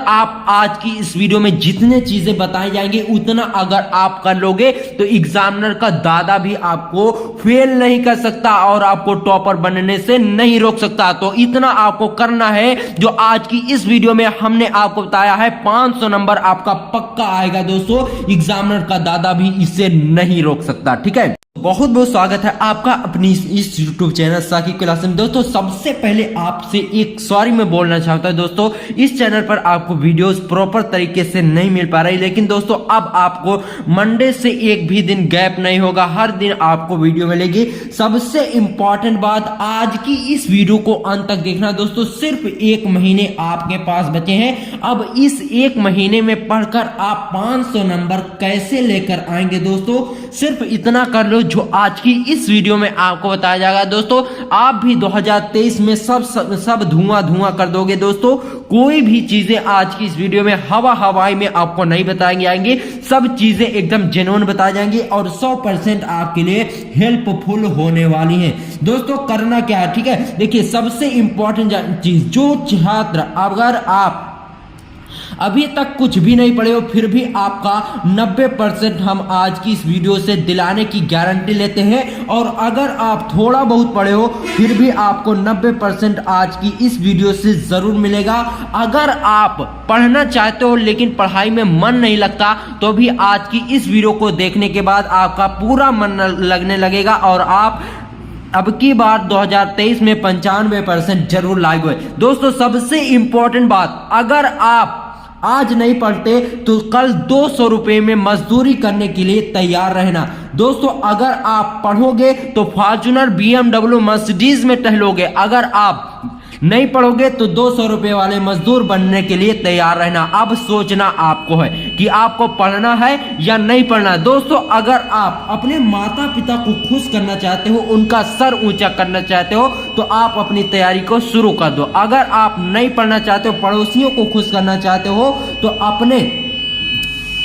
आप आज की इस वीडियो में जितने चीजें बताई जाएंगे उतना अगर आप कर लोगे तो एग्जामिनर का दादा भी आपको फेल नहीं कर सकता और आपको टॉपर बनने से नहीं रोक सकता। तो इतना आपको करना है जो आज की इस वीडियो में हमने आपको बताया है। 500 नंबर आपका पक्का आएगा दोस्तों, एग्जामिनर का दादा भी इसे नहीं रोक सकता। ठीक है, बहुत बहुत स्वागत है आपका अपनी इस YouTube चैनल साकिब क्लास में। दोस्तों सबसे पहले आपसे एक सॉरी मैं बोलना चाहता हूं दोस्तों, इस चैनल पर आपको वीडियोस प्रॉपर तरीके से नहीं मिल पा रही, लेकिन दोस्तों अब आपको मंडे से एक भी दिन गैप नहीं होगा, हर दिन आपको वीडियो मिलेगी। सबसे इंपॉर्टेंट बात, आज की इस वीडियो को अंत तक देखना दोस्तों। सिर्फ 1 महीने आपके पास बचे हैं। अब इस 1 महीने में पढ़कर आप 500 नंबर कैसे लेकर आएंगे दोस्तों, सिर्फ इतना कर लो जो आज की इस वीडियो में आपको बताया जाएगा। दोस्तों आप भी 2023 में सब धुआं कर दोगे दोस्तों। कोई भी चीजें आज की इस वीडियो में हवाई में आपको नहीं बताएंगे आएंगे, सब चीजें एकदम जेन्युइन बताई जाएंगी और 100% आपके लिए हेल्पफुल होने वाली हैं। दोस्तों करना क्या है, ठीक है, देखिए सबसे इंपॉर्टेंट चीज, जो छात्र अगर आप अभी तक कुछ भी नहीं पढ़े हो फिर भी आपका 90% हम आज की इस वीडियो से दिलाने की गारंटी लेते हैं, और अगर आप थोड़ा बहुत पढ़े हो फिर भी आपको 90% आज की इस वीडियो से जरूर मिलेगा। अगर आप पढ़ना चाहते हो लेकिन पढ़ाई में मन नहीं लगता तो भी आज की इस वीडियो को देखने के बाद आपका पूरा मन लगने लगेगा और आप अब की बार 2023 में 95% जरूर लाइक हुए। दोस्तों सबसे इंपॉर्टेंट बात, अगर आप आज नहीं पढ़ते तो कल 200 रुपए में मजदूरी करने के लिए तैयार रहना। दोस्तों अगर आप पढ़ोगे तो फॉर्च्यूनर, BMW, मर्सिडीज में टहलोगे। अगर आप नहीं पढ़ोगे तो 200 रुपए वाले मजदूर बनने के लिए तैयार रहना। अब सोचना आपको है कि आपको पढ़ना है या नहीं पढ़ना। दोस्तों अगर आप अपने माता पिता को खुश करना चाहते हो, उनका सर ऊंचा करना चाहते हो तो आप अपनी तैयारी को शुरू कर दो। अगर आप नहीं पढ़ना चाहते हो, पड़ोसियों को खुश करना चाहते हो तो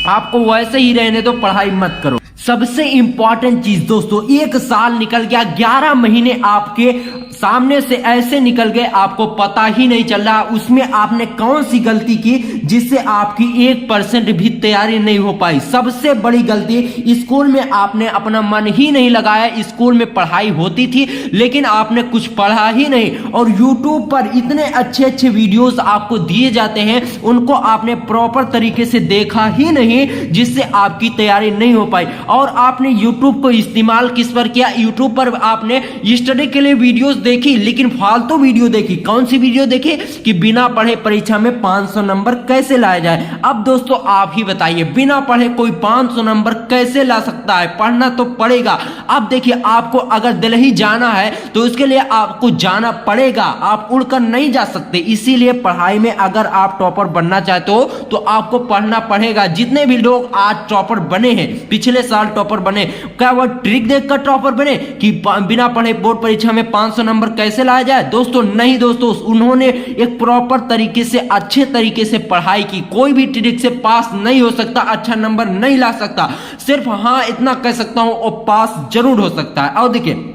आपको वैसे ही रहने दो, पढ़ाई मत करो। सबसे इंपॉर्टेंट चीज दोस्तों, 1 साल निकल गया, 11 महीने आपके सामने से ऐसे निकल गए आपको पता ही नहीं चल रहा उसमें आपने कौन सी गलती की जिससे आपकी 1% भी तैयारी नहीं हो पाई। सबसे बड़ी गलती, स्कूल में आपने अपना मन ही नहीं लगाया। स्कूल में पढ़ाई होती थी लेकिन आपने कुछ पढ़ा ही नहीं, और YouTube पर इतने अच्छे वीडियोस आपको दिए जाते हैं उनको आपने प्रॉपर तरीके से देखा ही नहीं, जिससे आपकी तैयारी नहीं हो पाई। और आपने YouTube को इस्तेमाल किस पर किया, YouTube पर आपने स्टडी के लिए वीडियोस देखी लेकिन फालतू वीडियो देखी। कौन सी वीडियो देखी कि बिना पढ़े परीक्षा में 500 नंबर कैसे लाया जाए। अब दोस्तों आप ही बताइए, बिना पढ़े कोई 500 नंबर कैसे ला सकता है? पढ़ना तो पड़ेगा। अब देखिए आपको अगर दिल्ली जाना है तो उसके लिए आपको जाना पड़ेगा, आप उड़कर नहीं जा सकते। इसीलिए पढ़ाई में अगर आप टॉपर बनना चाहते हो तो आपको पढ़ना पड़ेगा। जितने भी लोग आज टॉपर बने हैं, पिछले साल टॉपर बने, क्या वो ट्रिक देखकर टॉपर बने कि बिना पढ़े बोर्ड परीक्षा में 500 नंबर कैसे लाया जाए? दोस्तों नहीं दोस्तों, उन्होंने एक प्रॉपर तरीके से अच्छे तरीके से पढ़ाई की। कोई भी ट्रिक से पास नहीं हो सकता, अच्छा नंबर नहीं ला सकता। सिर्फ हाँ इतना कह सकता हूं, और पास जरूर हो सकता है। और देखिए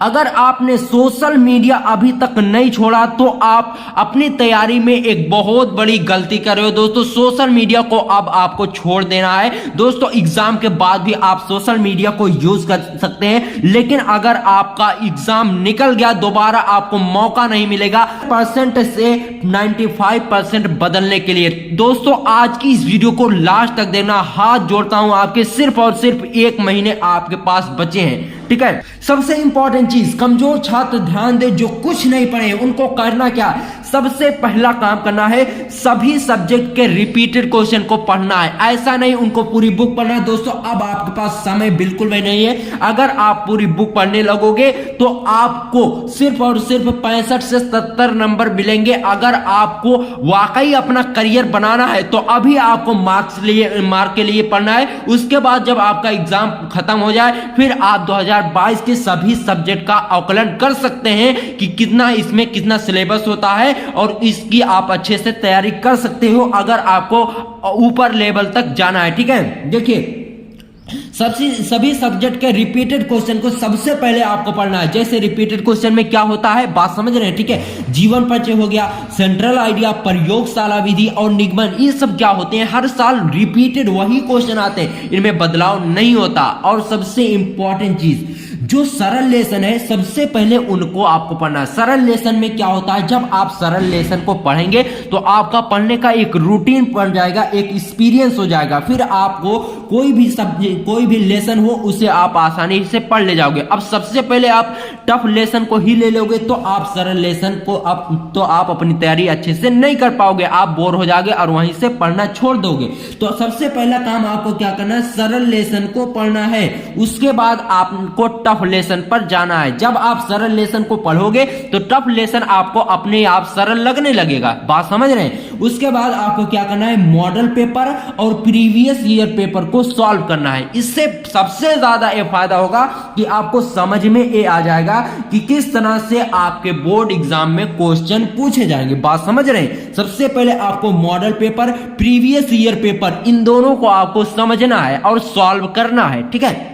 अगर आपने सोशल मीडिया अभी तक नहीं छोड़ा तो आप अपनी तैयारी में एक बहुत बड़ी गलती कर रहे हो दोस्तों। सोशल मीडिया को अब आपको छोड़ देना है दोस्तों। एग्जाम के बाद भी आप सोशल मीडिया को यूज कर सकते हैं, लेकिन अगर आपका एग्जाम निकल गया दोबारा आपको मौका नहीं मिलेगा % से 95% बदलने के लिए। दोस्तों आज की इस वीडियो को लास्ट तक देखना, हाथ जोड़ता हूं आपके, सिर्फ और सिर्फ 1 महीने आपके पास बचे हैं। ठीक है, सबसे इंपॉर्टेंट चीज, कमजोर छात्र ध्यान दे, जो कुछ नहीं पढ़े उनको करना क्या, सबसे पहला काम करना है सभी सब्जेक्ट के रिपीटेड क्वेश्चन को पढ़ना है। ऐसा नहीं उनको पूरी बुक पढ़ना है। दोस्तों अब आपके पास समय बिल्कुल भी नहीं है। अगर आप पूरी बुक पढ़ने लगोगे तो आपको सिर्फ और सिर्फ 65 से 70 नंबर मिलेंगे। अगर आपको वाकई अपना करियर बनाना है तो अभी आपको मार्क के लिए पढ़ना है। उसके बाद जब आपका एग्जाम खत्म हो जाए फिर आप 2022 के सभी सब्जेक्ट का आकलन कर सकते हैं कि कितना इसमें कितना सिलेबस होता है, और इसकी आप अच्छे से तैयारी कर सकते हो अगर आपको ऊपर लेवल तक जाना है। ठीक है, देखिए सभी सब्जेक्ट के रिपीटेड क्वेश्चन को सबसे पहले आपको पढ़ना है। जैसे रिपीटेड क्वेश्चन में क्या होता है, बात समझ रहे हैं, ठीक है। जीवन परिचय हो गया, सेंट्रल आइडिया, प्रयोगशाला विधि और निगमन, ये सब क्या होते हैं, हर साल रिपीटेड वही क्वेश्चन आते हैं, इनमें बदलाव नहीं होता। और सबसे इंपॉर्टेंट चीज, जो सरल लेसन है, सबसे पहले उनको आपको पढ़ना है। सरल लेसन में क्या होता है, जब आप सरल लेसन को पढ़ेंगे तो आपका पढ़ने का एक रूटीन बन जाएगा, एक एक्सपीरियंस हो जाएगा। फिर आपको कोई भी सब्जेक्ट, कोई भी लेसन हो, उसे आप आसानी से पढ़ ले जाओगे। अब सबसे पहले आप टफ लेसन को ही ले लोगे तो आप सरल लेसन को आप अपनी तैयारी अच्छे से नहीं कर पाओगे, आप बोर हो जाओगे और वहीं से पढ़ना छोड़ दोगे। तो सबसे पहला काम आपको क्या करना है, सरल लेसन को पढ़ना है। उसके बाद आपको टफ लेसन पर जाना है। जब आप सरल लेसन को पढ़ोगे तो टफ लेसन आपको अपने आप सरल लगने लगेगा, बात समझ रहे हैं। उसके बाद आपको क्या करना है, मॉडल पेपर और प्रीवियस ईयर पेपर को सॉल्व करना है। इससे सबसे ज्यादा ये फायदा होगा कि आपको समझ में ये आ जाएगा कि किस तरह से आपके बोर्ड एग्जाम में क्वेश्चन पूछे जाएंगे, बात समझ रहे हैं। सबसे पहले आपको model paper, previous year paper, इन दोनों को आपको समझना है और सॉल्व करना है, ठीक है।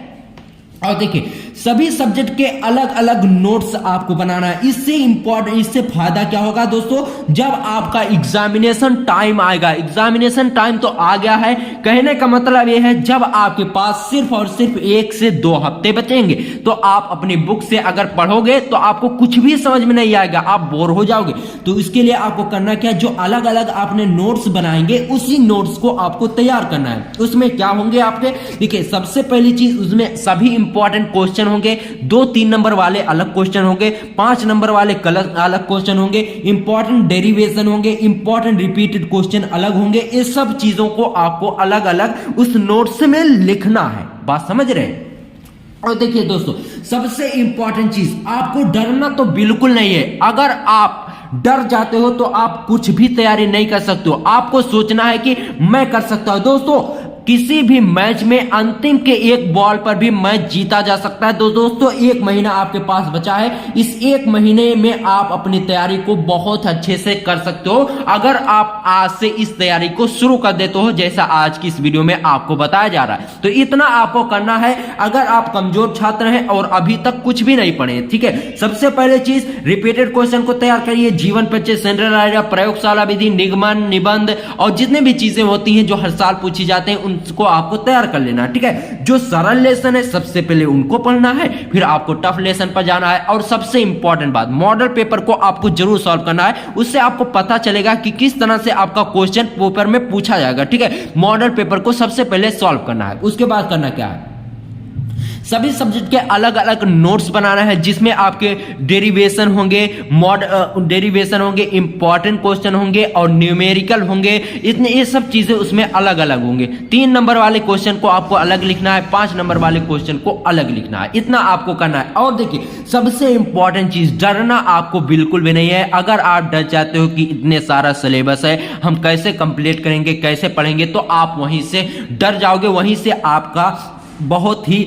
और देखिए, सभी सब्जेक्ट के अलग अलग नोट्स आपको बनाना है। इससे फायदा क्या होगा दोस्तों, जब आपका एग्जामिनेशन टाइम आएगा, एग्जामिनेशन टाइम तो आ गया है, कहने का मतलब यह है जब आपके पास सिर्फ और सिर्फ 1 से 2 हफ्ते बचेंगे, तो आप अपनी बुक से अगर पढ़ोगे तो आपको कुछ भी समझ में नहीं आएगा, आप बोर हो जाओगे। तो इसके लिए आपको करना क्या, जो अलग अलग आपने नोट्स बनाएंगे उसी नोट्स को आपको तैयार करना है। उसमें क्या होंगे आपके, देखिए सबसे पहली चीज, उसमें सभी इंपॉर्टेंट क्वेश्चन होंगे, 2-3 नंबर वाले अलग क्वेश्चन होंगे, 5 नंबर वाले अलग क्वेश्चन होंगे, इंपॉर्टेंट डेरिवेशन होंगे, इंपॉर्टेंट रिपीटेड क्वेश्चन अलग होंगे। इस सब चीजों को आपको अलग अलग उस नोट्स में लिखना है, बात समझ रहे हैं। और देखिए दोस्तों, सबसे इंपॉर्टेंट चीज, आपको डरना तो बिल्कुल नहीं है। अगर आप डर जाते हो तो आप कुछ भी तैयारी नहीं कर सकते हो। आपको सोचना है कि मैं कर सकता हूं। दोस्तों, किसी भी मैच में अंतिम के एक बॉल पर भी मैच जीता जा सकता है। तो दोस्तों, 1 महीना आपके पास बचा है, इस 1 महीने में आप अपनी तैयारी को बहुत अच्छे से कर सकते हो, अगर आप आज से इस तैयारी को शुरू कर देते हो, जैसा आज की इस वीडियो में आपको बताया जा रहा है। तो इतना आपको करना है अगर आप कमजोर छात्र हैं और अभी तक कुछ भी नहीं पढ़े, ठीक है। सबसे पहले चीज, रिपीटेड क्वेश्चन को तैयार करिए, जीवन परिचय, सेंट्रल आइडिया, प्रयोगशाला विधि, निगमन, निबंध और जितने भी चीजें होती हैं जो हर साल पूछी जाते हैं को आपको तैयार कर लेना, ठीक है। जो सरल लेसन है सबसे पहले उनको पढ़ना है, फिर आपको टफ लेसन पर जाना है। और सबसे इंपॉर्टेंट बात, मॉडल पेपर को आपको जरूर सॉल्व करना है, उससे आपको पता चलेगा कि किस तरह से आपका क्वेश्चन पेपर में पूछा जाएगा, ठीक है। मॉडल पेपर को सबसे पहले सॉल्व करना है। उसके बाद करना क्या है, सभी सब्जेक्ट के अलग अलग नोट्स बनाना है, जिसमें आपके डेरिवेशन होंगे, इंपॉर्टेंट क्वेश्चन होंगे और न्यूमेरिकल होंगे। इतने ये सब चीजें उसमें अलग अलग होंगे। 3 नंबर वाले क्वेश्चन को आपको अलग लिखना है, 5 नंबर वाले क्वेश्चन को अलग लिखना है, इतना आपको करना है। और देखिए, सबसे इंपॉर्टेंट चीज, डरना आपको बिल्कुल भी नहीं है। अगर आप डर जाते हो कि इतने सारा सिलेबस है, हम कैसे कंप्लीट करेंगे, कैसे पढ़ेंगे, तो आप वहीं से डर जाओगे, वहीं से आपका बहुत ही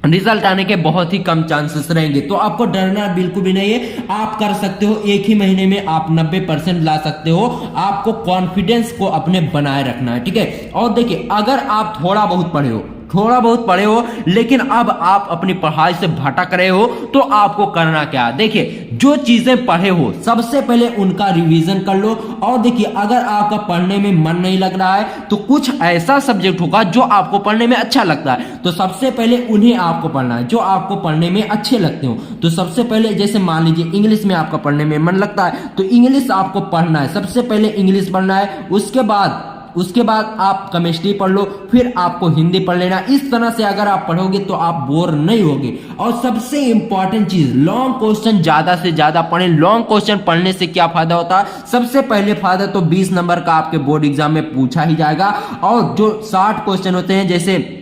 रिजल्ट आने के बहुत ही कम चांसेस रहेंगे। तो आपको डरना बिल्कुल भी नहीं है, आप कर सकते हो। 1 ही महीने में आप 90% ला सकते हो। आपको कॉन्फिडेंस को अपने बनाए रखना है, ठीक है। और देखिए, अगर आप थोड़ा बहुत पढ़े हो लेकिन अब आप अपनी पढ़ाई से भटक रहे हो, तो आपको करना क्या, देखिए जो चीजें पढ़े हो सबसे पहले उनका रिवीजन कर लो। और देखिए, अगर आपका पढ़ने में मन नहीं लग रहा है तो कुछ ऐसा सब्जेक्ट होगा जो आपको पढ़ने में अच्छा लगता है, तो सबसे पहले उन्हें आपको पढ़ना है जो आपको पढ़ने में अच्छे लगते हो। तो सबसे पहले, जैसे मान लीजिए इंग्लिश में आपका पढ़ने में मन लगता है, तो इंग्लिश आपको पढ़ना है, सबसे पहले इंग्लिश पढ़ना है। उसके बाद आप केमिस्ट्री पढ़ लो, फिर आपको हिंदी पढ़ लेना। इस तरह से अगर आप पढ़ोगे तो आप बोर नहीं होगे। और सबसे इंपॉर्टेंट चीज, लॉन्ग क्वेश्चन ज्यादा से ज्यादा पढ़ें। लॉन्ग क्वेश्चन पढ़ने से क्या फायदा होता है, सबसे पहले फायदा तो 20 नंबर का आपके बोर्ड एग्जाम में पूछा ही जाएगा। और जो 60 क्वेश्चन होते हैं, जैसे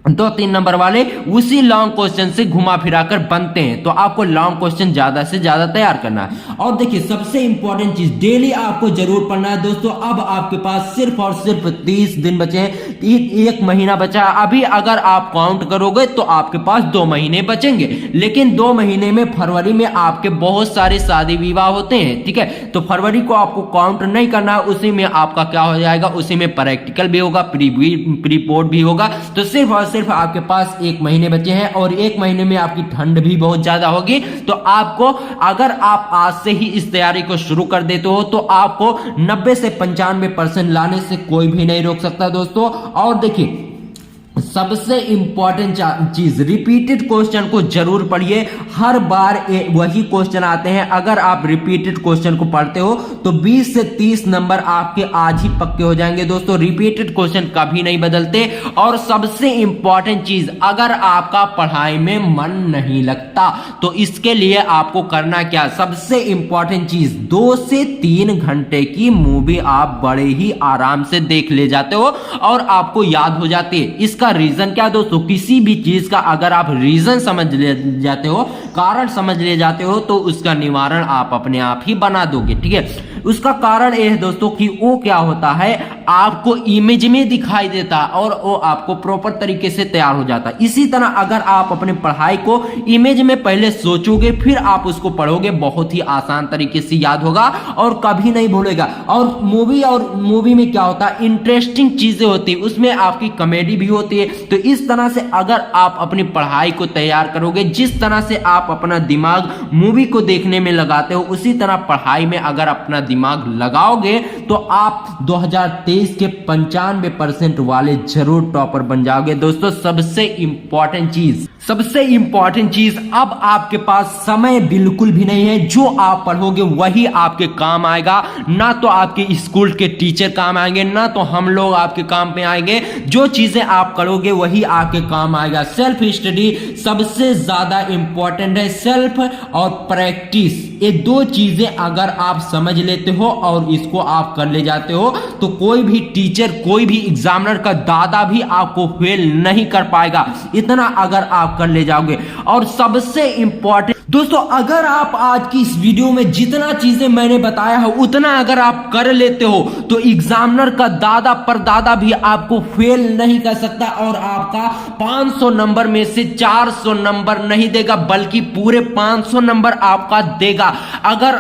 2-3 नंबर वाले, उसी लॉन्ग क्वेश्चन से घुमा फिरा कर बनते हैं। तो आपको लॉन्ग क्वेश्चन ज्यादा से ज्यादा तैयार करना है। और देखिए, सबसे इंपॉर्टेंट चीज, डेली आपको जरूर पढ़ना है दोस्तों। अब आपके पास सिर्फ और सिर्फ 30 दिन बचे हैं, 1 महीना बचा है। अभी अगर आप काउंट करोगे तो आपके पास 2 महीने बचेंगे, लेकिन 2 महीने में फरवरी में आपके बहुत सारे शादी विवाह होते हैं, ठीक है। तो फरवरी को आपको काउंट नहीं करना है, उसी में आपका क्या हो जाएगा, उसी में प्रैक्टिकल भी होगा, प्री बोर्ड भी होगा। तो सिर्फ और सिर्फ आपके पास 1 महीने बचे हैं और 1 महीने में आपकी ठंड भी बहुत ज्यादा होगी। तो आपको, अगर आप आज से ही इस तैयारी को शुरू कर देते हो तो आपको 90 से 95% लाने से कोई भी नहीं रोक सकता दोस्तों। और देखिए, सबसे इंपॉर्टेंट चीज, रिपीटेड क्वेश्चन को जरूर पढ़िए। हर बार वही क्वेश्चन आते हैं। अगर आप रिपीटेड क्वेश्चन को पढ़ते हो तो 20 से 30 नंबर आपके आज ही पक्के हो जाएंगे दोस्तों। रिपीटेड क्वेश्चन कभी नहीं बदलते। और सबसे इंपॉर्टेंट चीज, अगर आपका पढ़ाई में मन नहीं लगता तो इसके लिए आपको करना क्या, सबसे इंपॉर्टेंट चीज, 2 से 3 घंटे की मूवी आप बड़े ही आराम से देख ले जाते हो और आपको याद हो जाती है। इसका रीजन क्या दोस्तों, किसी भी चीज का अगर आप रीजन समझ ले जाते हो, कारण समझ ले जाते हो, तो उसका निवारण आप अपने आप ही बना दोगे। ठीक है, उसका कारण यह है दोस्तों कि वो क्या होता है, आपको इमेज में दिखाई देता और वो आपको प्रॉपर तरीके से तैयार हो जाता। इसी तरह अगर आप अपने पढ़ाई को इमेज में पहले सोचोगे फिर आप उसको पढ़ोगे, बहुत ही आसान तरीके से याद होगा और कभी नहीं भूलेगा। और मूवी में क्या होता है, इंटरेस्टिंग चीजें होती है, उसमें आपकी कॉमेडी भी होती है। तो इस तरह से अगर आप अपनी पढ़ाई को तैयार करोगे, जिस तरह से आप अपना दिमाग मूवी को देखने में लगाते हो, उसी तरह पढ़ाई में अगर अपना दिमाग लगाओगे तो आप 2023 के 95% वाले जरूर टॉपर बन जाओगे दोस्तों। सबसे इंपॉर्टेंट चीज, अब आपके पास समय बिल्कुल भी नहीं है। जो आप पढ़ोगे वही आपके काम आएगा, ना तो आपके स्कूल के टीचर काम आएंगे, ना तो हम लोग आपके काम पे आएंगे। जो चीजें आप करोगे वही आपके काम आएगा। सेल्फ स्टडी सबसे ज्यादा इंपॉर्टेंट है। सेल्फ और प्रैक्टिस, ये 2 चीजें अगर आप समझ लेते हो और इसको आप कर ले जाते हो तो कोई भी टीचर, कोई भी एग्जामिनर का दादा भी आपको फेल नहीं कर पाएगा। इतना अगर आप कर ले जाओगे। और सबसे इंपॉर्टेंट दोस्तों, अगर आप आज की इस वीडियो में जितना चीजें मैंने बताया है उतना अगर आप कर लेते हो तो एग्जामिनर का दादा परदादा भी आपको फेल नहीं कर सकता और आपका 500 नंबर में से 400 नंबर नहीं देगा, बल्कि पूरे 500 नंबर आपका देगा। अगर